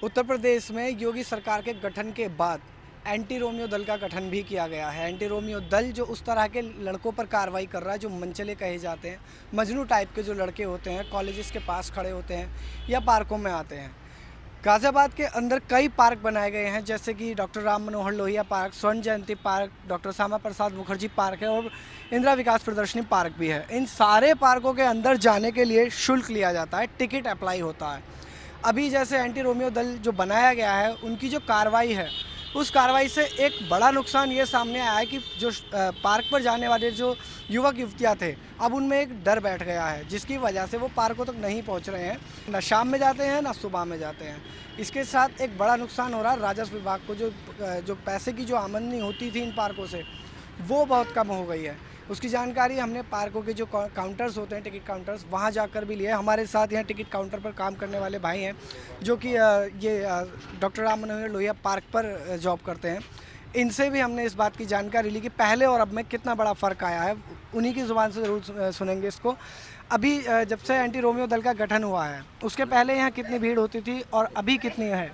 उत्तर प्रदेश में योगी सरकार के गठन के बाद एंटी रोमियो दल का गठन भी किया गया है। एंटी रोमियो दल जो उस तरह के लड़कों पर कार्रवाई कर रहा है जो मनचले कहे जाते हैं, मजनू टाइप के जो लड़के होते हैं, कॉलेजेस के पास खड़े होते हैं या पार्कों में आते हैं। गाज़ियाबाद के अंदर कई पार्क बनाए गए हैं, जैसे कि डॉक्टर राम मनोहर लोहिया पार्क, स्वर्ण जयंती park, doctor Shyama Prasad Mukherjee park है और इंदिरा विकास प्रदर्शनी पार्क भी है। इन सारे पार्कों के अंदर जाने के लिए शुल्क लिया जाता है, टिकट अप्लाई होता है। अभी जैसे एंटी रोमियो दल जो बनाया गया है, उनकी जो कार्रवाई है, उस कार्रवाई से एक बड़ा नुकसान ये सामने आया है कि जो पार्क पर जाने वाले जो युवक युवतियाँ थे, अब उनमें एक डर बैठ गया है, जिसकी वजह से वो पार्कों तक नहीं पहुंच रहे हैं। ना शाम में जाते हैं, ना सुबह में जाते हैं। इसके साथ एक बड़ा नुकसान हो रहा है राजस्व विभाग को। जो पैसे की जो आमदनी होती थी इन पार्कों से, वो बहुत कम हो गई है। उसकी जानकारी हमने पार्कों के जो काउंटर्स होते हैं, टिकट काउंटर्स, वहाँ जाकर भी लिए। हमारे साथ यहाँ टिकट काउंटर पर काम करने वाले भाई हैं जो कि ये डॉक्टर राम मनोहर लोहिया पार्क पर जॉब करते हैं। इनसे भी हमने इस बात की जानकारी ली कि पहले और अब में कितना बड़ा फ़र्क आया है। उन्हीं की ज़ुबान से ज़रूर सुनेंगे इसको। अभी जब से एंटी रोमियो दल का गठन हुआ है, उसके पहले यहाँ कितनी भीड़ होती थी और अभी कितनी है?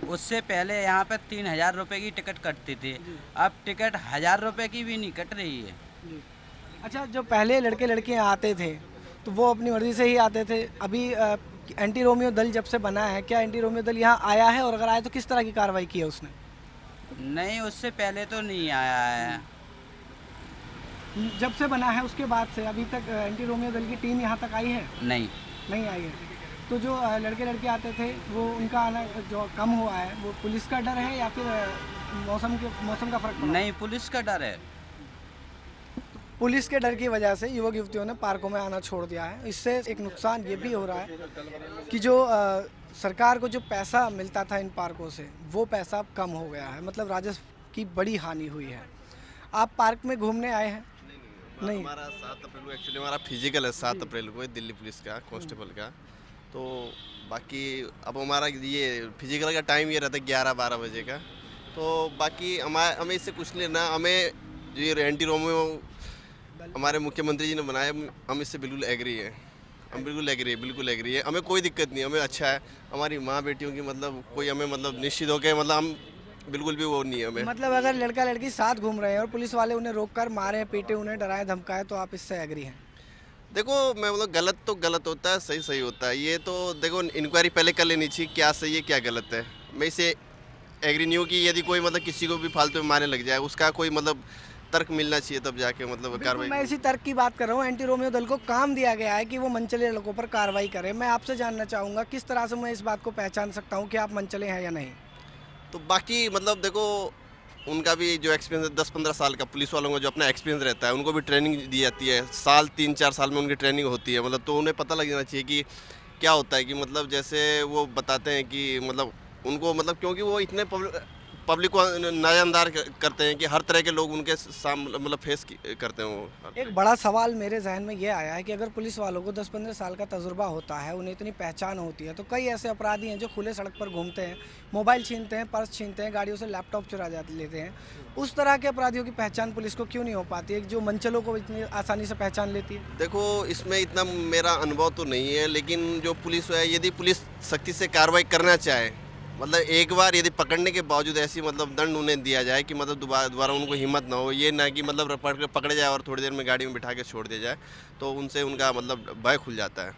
उससे पहले यहाँ पे 3,000 रुपये की टिकट कटती थी, अब टिकट 1,000 रुपये की भी नहीं कट रही है। अच्छा, जो पहले लड़के लड़कियाँ आते थे तो वो अपनी मर्ज़ी से ही आते थे। अभी एंटी रोमियो दल जब से बना है, क्या एंटी रोमियो दल यहाँ आया है और अगर आया तो किस तरह की कार्रवाई की है उसने? नहीं, उससे पहले तो नहीं आया है। जब से बना है उसके बाद से अभी तक एंटी रोमियो दल की टीम यहाँ तक आई है? नहीं नहीं आई है। तो जो लड़के लड़के आते थे वो उनका आना जो कम हुआ है, वो पुलिस का डर है या फिर मौसम का फ़र्क पड़ा? नहीं, पुलिस का डर है। पुलिस के डर की वजह से युवक युवतियों ने पार्कों में आना छोड़ दिया है। इससे एक नुकसान ये भी हो रहा है कि जो सरकार को जो पैसा मिलता था इन पार्कों से, वो पैसा अब कम हो गया है। मतलब राजस्व की बड़ी हानि हुई है। आप पार्क में घूमने आए हैं? नहीं, हमारा 7 अप्रैल को एक्चुअली हमारा फिजिकल है, 7 अप्रैल को दिल्ली पुलिस का कांस्टेबल का। तो बाकी अब हमारा ये फिजिकल का टाइम ये रहता है 11-12 बजे का। तो बाकी हमें इससे कुछ नहीं लेना। हमें जो ये एंटी रोमियो हमारे मुख्यमंत्री जी ने बनाया, हम इससे बिल्कुल एग्री है। हम बिल्कुल एग्री है। हमें कोई दिक्कत नहीं, हमें अच्छा है। हमारी माँ बेटियों की मतलब कोई हमें मतलब निश्चित हो के मतलब हम बिल्कुल भी वो नहीं है हमें। मतलब अगर लड़का लड़की साथ घूम रहे हैं और पुलिस वाले उन्हें रोककर मारे पीटे, उन्हें डराए धमकाए, तो आप इससे एग्री हैं? देखो, मैं मतलब गलत तो गलत होता है, सही सही होता है। ये तो देखो इंक्वायरी पहले कर लेनी चाहिए, क्या सही है क्या गलत है। मैं इसे एग्री नहीं हूँ कि यदि कोई मतलब किसी को भी फालतू में मारने लग जाए, उसका कोई मतलब तर्क मिलना चाहिए, तब जाके मतलब कार्रवाई। मैं इसी तर्क की बात कर रहा हूँ। एंटी रोमियो दल को काम दिया गया है कि वो मनचले लड़कों पर कार्रवाई करे। मैं आपसे जानना चाहूँगा किस तरह से मैं इस बात को पहचान सकता हूँ कि आप मनचले हैं या नहीं? तो बाकी मतलब देखो, उनका भी जो एक्सपीरियंस है 10-15 साल का, पुलिस वालों का जो अपना एक्सपीरियंस रहता है, उनको भी ट्रेनिंग दी जाती है। 3-4 साल में उनकी ट्रेनिंग होती है। मतलब तो उन्हें पता लग जाना चाहिए कि क्या होता है, कि मतलब जैसे वो बताते हैं कि मतलब उनको मतलब क्योंकि वो इतने पब्लिक को नज़रअंदाज करते हैं कि हर तरह के लोग उनके सामने मतलब फेस करते हैं वो। एक बड़ा सवाल मेरे जहन में ये आया है कि अगर पुलिस वालों को 10-15 साल का तजुर्बा होता है, उन्हें इतनी पहचान होती है, तो कई ऐसे अपराधी हैं जो खुले सड़क पर घूमते हैं, मोबाइल छीनते हैं, पर्स छीनते हैं, गाड़ियों से लैपटॉप चुरा लेते हैं। उस तरह के अपराधियों की पहचान पुलिस को क्यों नहीं हो पाती है, जो मनचलों को इतनी आसानी से पहचान लेती है? देखो, इसमें इतना मेरा अनुभव तो नहीं है, लेकिन जो पुलिस है, यदि पुलिस सख्ती से कार्रवाई करना चाहे, मतलब एक बार यदि पकड़ने के बावजूद ऐसी मतलब दंड उन्हें दिया जाए कि मतलब दोबारा उनको हिम्मत ना हो, ये ना कि मतलब पकड़े जाए और थोड़ी देर में गाड़ी में बिठा के छोड़ दिया जाए, तो उनसे उनका मतलब भय खुल जाता है।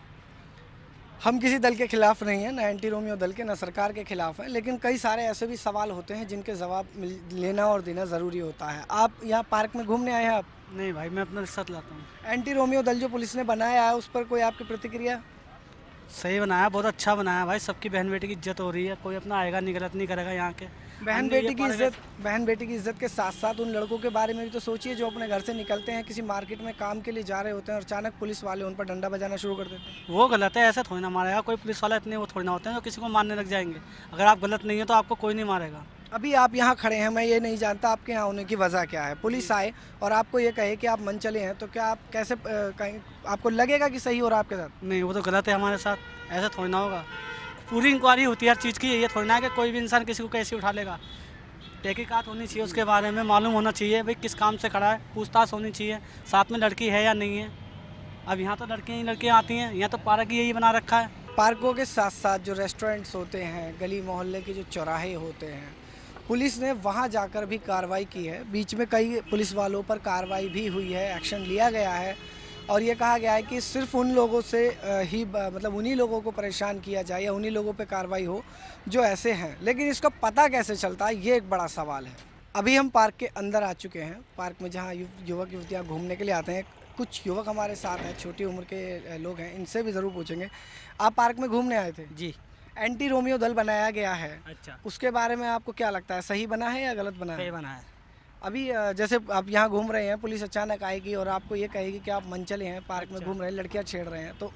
हम किसी दल के खिलाफ नहीं हैं, ना एंटी रोमियो दल के, ना सरकार के खिलाफ हैं, लेकिन कई सारे ऐसे भी सवाल होते हैं जिनके जवाब लेना और देना ज़रूरी होता है। आप यहाँ पार्क में घूमने आए हैं? आप? नहीं भाई, मैं अपना साथ लाता हूँ। एंटी रोमियो दल जो पुलिस ने बनाया है, उस पर कोई आपकी प्रतिक्रिया? सही बनाया, बहुत अच्छा बनाया भाई। सबकी बहन बेटी की इज्जत हो रही है, कोई अपना आएगा नहीं, गलत नहीं करेगा यहाँ के। बहन बेटी की इज्जत के साथ साथ उन लड़कों के बारे में भी तो सोचिए जो अपने घर से निकलते हैं, किसी मार्केट में काम के लिए जा रहे होते हैं और अचानक पुलिस वाले उन पर डंडा बजाना शुरू कर देते हैं। वो गलत है, ऐसा थोड़ी ना मारेगा कोई पुलिस वाला। इतने वो थोड़ी ना होते हैं जो किसी को मारने लग जाएंगे। अगर आप गलत नहीं है तो आपको कोई नहीं मारेगा। अभी आप यहाँ खड़े हैं, मैं ये नहीं जानता आपके यहाँ होने की वजह क्या है। पुलिस आए और आपको ये कहे कि आप मनचले हैं, तो क्या आप कैसे कहीं आपको लगेगा कि सही हो रहा है आपके साथ? नहीं, वो तो गलत है हमारे साथ, ऐसा थोड़ी ना होगा। पूरी इंक्वायरी होती है हर चीज़ की, ये थोड़ी ना है कि कोई भी इंसान किसी को कैसे उठा लेगा। तहकीकात होनी चाहिए, उसके बारे में मालूम होना चाहिए भाई किस काम से खड़ा है, पूछताछ होनी चाहिए, साथ में लड़की है या नहीं है। अब यहाँ तो लड़कियाँ ही लड़कियाँ आती हैं, यहाँ तो पार्क ही यही बना रखा है। पार्कों के साथ साथ जो रेस्टोरेंट्स होते हैं, गली मोहल्ले के जो चौराहे होते हैं, पुलिस ने वहां जाकर भी कार्रवाई की है। बीच में कई पुलिस वालों पर कार्रवाई भी हुई है, एक्शन लिया गया है और ये कहा गया है कि सिर्फ उन लोगों से ही मतलब उन्हीं लोगों को परेशान किया जाए या उन्हीं लोगों पे कार्रवाई हो जो ऐसे हैं। लेकिन इसका पता कैसे चलता है, ये एक बड़ा सवाल है। अभी हम पार्क के अंदर आ चुके हैं, पार्क में जहाँ युवक युवतियाँ घूमने के लिए आते हैं। कुछ युवक हमारे साथ हैं, छोटी उम्र के लोग हैं, इनसे भी ज़रूर पूछेंगे। आप पार्क में घूमने आए थे? जी। एंटी रोमियो दल बनाया गया है, अच्छा। उसके बारे में आपको क्या लगता है, सही बना है या गलत बना सही है? बना है। अभी जैसे आप यहाँ घूम रहे हैं, पुलिस अचानक आएगी और आपको ये कहेगी कि आप मनचले हैं, पार्क में घूम रहे हैं, लड़कियाँ छेड़ रहे हैं, तो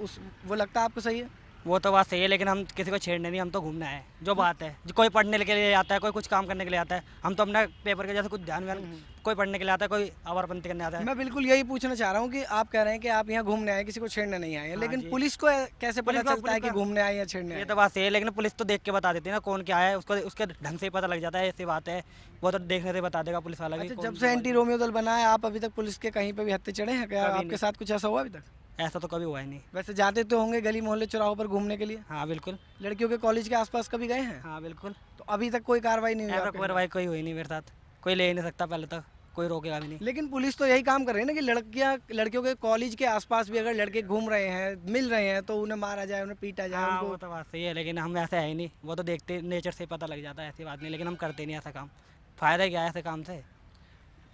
वो लगता है आपको सही है? वो तो बात सही है, लेकिन हम किसी को छेड़ने नहीं, हम तो घूमना है। जो बात है, जो कोई पढ़ने के लिए आता है, कोई कुछ काम करने के लिए आता है, हम तो अपना पेपर के जैसे कुछ ध्यान व्यान, कोई पढ़ने के लिए आता है, कोई आवारपंथी करने आता है। मैं बिल्कुल यही पूछना चाह रहा हूँ कि आप कह रहे हैं कि आप यहाँ घूमने आए, किसी को छेड़ने नहीं आए हैं, लेकिन जी। पुलिस को कैसे पता पुलिस को- चलता है कि पुलिस को- घूमने आए या छेड़ने ये आए? तो बात सही है, लेकिन पुलिस तो देख के बता देती है ना कौन क्या है, उसको उसके ढंग से ही पता लग जाता है। ऐसी बात है, वो तो देखने से बता देगा पुलिस वाला भी। अच्छा, कौन जब से एंटी रोमियो दल बना है, आप अभी तक पुलिस के कहीं पे भी हत्थे चढ़े हैं क्या? कभी आपके नहीं। साथ कुछ ऐसा हुआ अभी तक? ऐसा तो कभी हुआ ही नहीं। वैसे जाते तो होंगे गली मोहल्ले चौराहों पर घूमने के लिए, हाँ बिल्कुल। लड़कियों के कॉलेज के आसपास कभी गए हैं? हाँ बिल्कुल। तो अभी तक कोई कार्रवाई नहीं हुई ऐसा आपके कोई खिलाफ? कार्रवाई कोई हुई नहीं मेरे साथ, कोई ले ही नहीं सकता, पहले तक कोई रोकेगा भी नहीं। लेकिन पुलिस तो यही काम कर रही है ना कि लड़कियों के कॉलेज के आसपास भी अगर लड़के घूम रहे हैं, मिल रहे हैं, तो उन्हें मारा जाए, उन्हें पीटा जाए, हाँ उनको। वो तो बात सही है, लेकिन हम ऐसे है ही नहीं। वो तो देखते नेचर से पता लग जाता है, ऐसी बात नहीं, लेकिन हम करते नहीं ऐसा काम। फ़ायदा क्या है ऐसे काम से?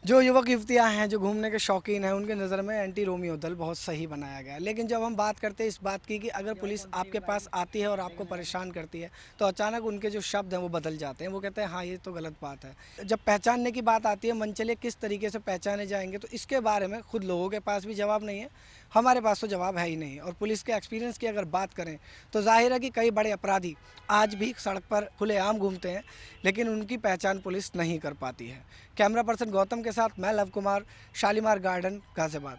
जो युवक युवतियाँ हैं, जो घूमने के शौकीन हैं, उनके नज़र में एंटी रोमियो दल बहुत सही बनाया गया है। लेकिन जब हम बात करते हैं इस बात की कि अगर पुलिस आपके पास आती है और आपको परेशान करती है, तो अचानक उनके जो शब्द हैं वो बदल जाते हैं। वो कहते हैं हाँ ये तो गलत बात है। जब पहचानने की बात आती है, मनचले किस तरीके से पहचाने जाएंगे, तो इसके बारे में खुद लोगों के पास भी जवाब नहीं है, हमारे पास तो जवाब है ही नहीं। और पुलिस के एक्सपीरियंस की अगर बात करें तो जाहिर है कि कई बड़े अपराधी आज भी सड़क पर खुलेआम घूमते हैं, लेकिन उनकी पहचान पुलिस नहीं कर पाती है। कैमरा पर्सन गौतम के साथ मैं लव कुमार, शालीमार गार्डन, गाजियाबाद।